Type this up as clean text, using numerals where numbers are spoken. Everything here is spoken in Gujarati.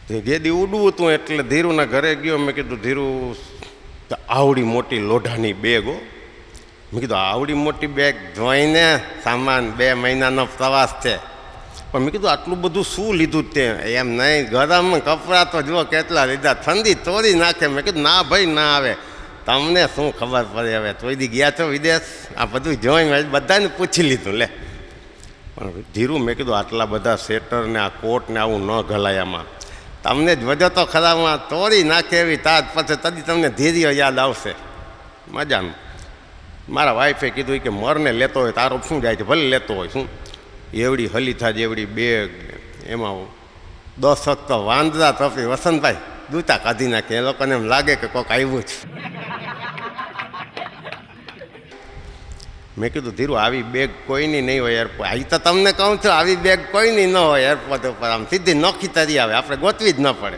જેદી ઉડવું હતું એટલે ધીરુના ઘરે ગયો. મેં કીધું ધીરુ આવડી મોટી લોઢાની બેગ હો. મેં કીધું આવડી મોટી બેગ જોઈને સામાન 2 મહિનાનો પ્રવાસ છે, પણ મેં કીધું આટલું બધું શું લીધું તે? એમ નહીં, ગરમ કપડાં તો જુઓ કેટલા લીધા, ઠંડી તોડી નાખે. મેં કીધું ના ભાઈ ના આવે, તમને શું ખબર પડે? હવે તોયદી ગયા છો વિદેશ, આ બધું જોઈને બધાને પૂછી લીધું લે. પણ ધીરુ મેં કીધું આટલા બધા સ્વેટર ને આ કોટ ને આવું ન ગલાય, આમાં તમને જ વજો તો ખરામાં તોડી નાખે એવી તાજ પછી તદી તમને ધીર્ય યાદ આવશે. મજાનું. મારા વાઈફે કીધું કે મરને લેતો હોય તારો શું જાય છે, ભલે લેતો હોય શું, એવડી હલીથા જેવડી બેગ, એમાં 10 તો વાંદરા તપી વસંતભાઈ દૂતા કાઢી નાખે. એ લોકોને એમ લાગે કે કોઈક આવ્યું છે. મેં કીધું ધીરુ આવી બેગ કોઈની નહીં હોય એરપોર્ટ. અહીં તો તમને કહું છું આવી બેગ કોઈની ન હોય એરપોર્ટ ઉપર, આમ સીધી નોખી તરી આવે, આપણે ગોતવી જ ન પડે.